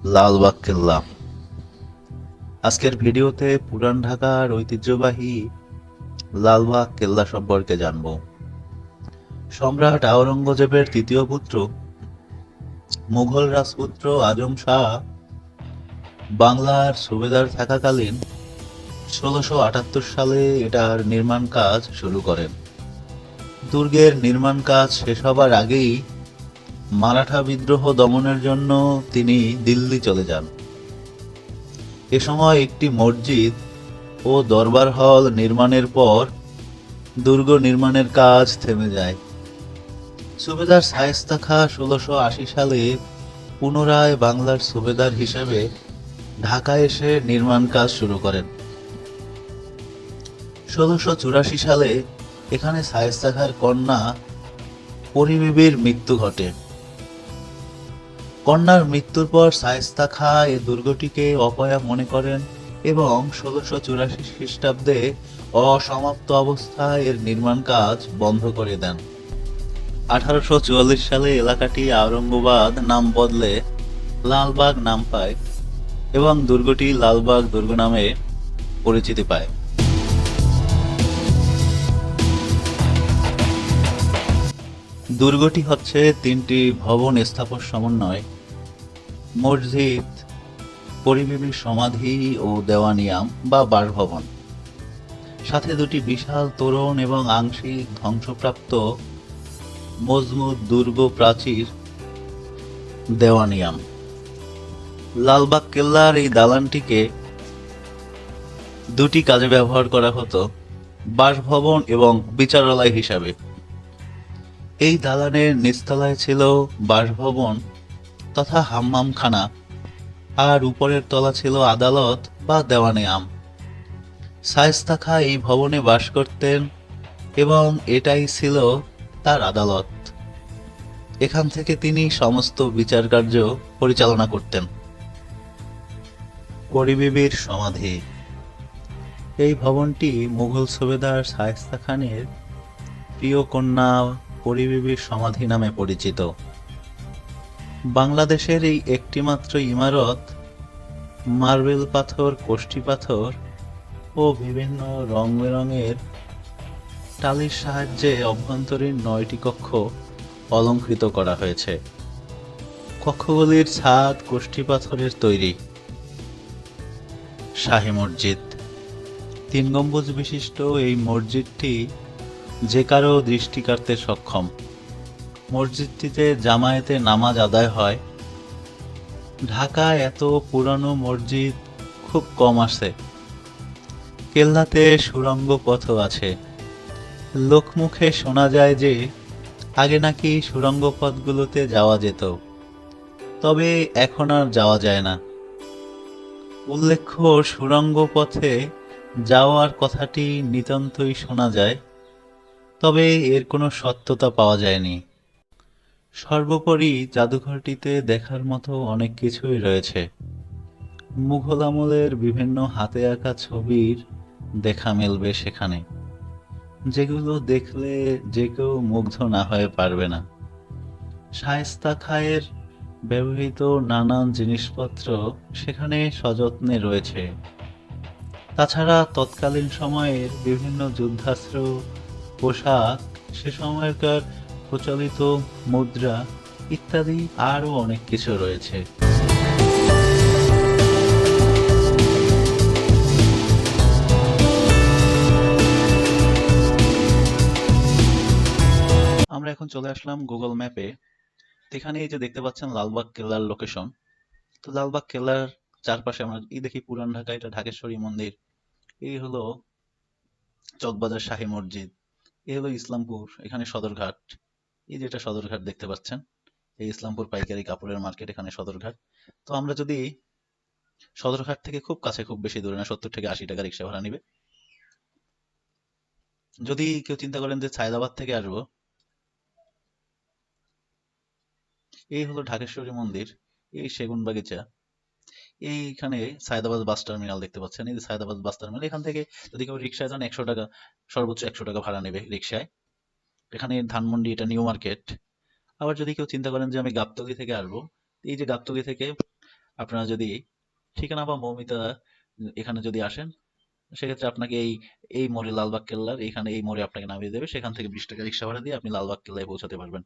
লালবাগ কেল্লা। আজকের ভিডিওতে পুরান ঢাকার ঐতিহ্যবাহী লালবাগ কেল্লা সম্পর্কে জানব। সম্রাট আওরঙ্গজেবের তৃতীয় পুত্র মুঘল রাজপুত্র আজম শাহ বাংলার সুবেদার থাকাকালীন ১৬৭৮ সালে এটার নির্মাণ কাজ শুরু করেন। দুর্গের নির্মাণ কাজ শেষ হবার আগেই মারাঠা বিদ্রোহ দমনের জন্য তিনি দিল্লি চলে যান। এ সময় একটি মসজিদ ও দরবার হল নির্মাণের পর দুর্গ নির্মাণের কাজ থেমে যায়। সুবেদার শায়েস্তা খাঁ ১৬৮০ সালে পুনরায় বাংলার সুবেদার হিসেবে ঢাকায় এসে নির্মাণ কাজ শুরু করেন। ১৬৮৪ সালে এখানে শায়েস্তা খাঁর কন্যা পরিবিবির মৃত্যু ঘটে। কন্যার মৃত্যুর পর শায়েস্তা খাঁ এ দুর্গটিকে অপয়া মনে করেন এবং ১৬৮৪ খ্রিস্টাব্দে অসমাপ্ত অবস্থায় এর নির্মাণ কাজ বন্ধ করে দেন। ১৮৪৪ সালে এলাকাটি আওরঙ্গাবাদ নাম বদলে লালবাগ নাম পায় এবং দুর্গটি লালবাগ দুর্গ নামে পরিচিতি পায়। দুর্গটি হচ্ছে তিনটি ভবন স্থাপত্য সমন্বয়: মসজিদ, পরিবিবির সমাধি ও দেওয়ানিয়াম বা বাসভবন, সাথে দুটি বিশাল তোরণ এবং আংশিক ধ্বংসপ্রাপ্ত মজবুত দুর্গ প্রাচীর দেওয়ানিয়াম। লালবাগ কেল্লার এই দালানটিকে দুটি কাজে ব্যবহার করা হতো: বাসভবন এবং বিচারালয় হিসাবে। এই দালানের নিচতলায় ছিল বাসভবন তথা হাম্মামখানা, আর উপরের তলা ছিল আদালত বা দেওয়ানিয়াম। শায়েস্তা খাঁ এই ভবনে বাস করতেন এবং এটাই ছিল তার আদালত। এখান থেকে তিনি সমস্ত বিচার কার্য পরিচালনা করতেন। পরিবিবির সমাধি। এই ভবনটি মুঘল সুবেদার শায়েস্তা খানের প্রিয় কন্যা পরিবিবির সমাধি নামে পরিচিত। বাংলাদেশের এই একটিমাত্র ইমারত মার্বেল পাথর, কোষ্ঠী পাথর ও বিভিন্ন রং বেরঙের টালির সাহায্যে অভ্যন্তরীণ ৯টি কক্ষ অলংকৃত করা হয়েছে। কক্ষগুলির ছাদ কোষ্ঠী পাথরের তৈরি। শাহী মসজিদ। ৩ গম্বুজ বিশিষ্ট এই মসজিদটি যে কারো দৃষ্টি কাড়তে সক্ষম। মসজিদটিতে জামায়াতে নামাজ আদায় হয়। ঢাকায় এত পুরানো মসজিদ খুব কম আছে। কেল্লাতে সুড়ঙ্গ পথও আছে। লোকমুখে শোনা যায় যে আগে নাকি সুড়ঙ্গ পথগুলোতে যাওয়া যেত, তবে এখন আর যাওয়া যায় না। উল্লেখ্য, সুড়ঙ্গ পথে যাওয়ার কথাটি নিতান্তই শোনা যায়, তবে এর কোনো সত্যতা পাওয়া যায়নি। সর্বোপরি জাদুঘরটিতে দেখার মতো অনেক কিছুই রয়েছে। মুঘল আমলের বিভিন্ন হাতে আঁকা ছবির দেখা মিলবে সেখানে, যেগুলো দেখলে যে কেউ মুগ্ধ না হয়ে পারবে না। শায়েস্তা খাঁয়ের ব্যবহৃত নানান জিনিসপত্র সেখানে সযত্নে রয়েছে। তাছাড়া তৎকালীন সময়ের বিভিন্ন যুদ্ধাস্ত্র, পোশাক, সে সময়কার প্রচলিত মুদ্রা ইত্যাদি আরও অনেক কিছু রয়েছে। আমরা এখন চলে আসলাম গুগল ম্যাপে। এখানে এই যে দেখতে পাচ্ছেন লালবাগ কেল্লার লোকেশন। তো লালবাগ কেল্লার চারপাশে আমরা এই দেখি পুরান ঢাকা, এটা ঢাকেশ্বরী মন্দির, এই হলো চকবাজার শাহী মসজিদ, এই হলো ইসলামপুর, এখানে সদরঘাট, এই যে এটা সদরঘাট দেখতে পাচ্ছেন, এই ইসলামপুর পাইকারি কাপড়ের মার্কেট, এখানে সদরঘাট। তো আমরা যদি সদরঘাট থেকে খুব কাছে, খুব বেশি দূরে না, ৭০ থেকে ৮০ টাকা রিক্সা ভাড়া নিবে। যদি কেউ চিন্তা করেন যে সায়দাবাদ থেকে আসবো, এই হলো ঢাকেশ্বরী মন্দির, এই সেগুন বাগিচা, এইখানে সায়দাবাদ বাস টার্মিনাল দেখতে পাচ্ছেন, এই যে সায়দাবাদ বাস টার্মিনাল। এখান থেকে যদি কেউ রিক্সায় যান ১০০ টাকা, সর্বোচ্চ ১০০ টাকা ভাড়া নেবে রিক্সায়। এখানে ধানমন্ডি, এটা নিউ মার্কেট। আবার যদি কেউ চিন্তা করেন যে আমি গাবতলী থেকে আসবো, এই যে গাবতলী থেকে আপনারা যদি ঠিকানা বা মৌমিতা এখানে যদি আসেন, সেক্ষেত্রে আপনাকে এই মোড়ে, লালবাগ কেল্লার এখানে এই মোড়ে আপনাকে নামিয়ে দেবে। সেখান থেকে 20 টাকা রিক্সা ভাড়া দিয়ে আপনি লালবাগ কেল্লায় পৌঁছাতে পারবেন।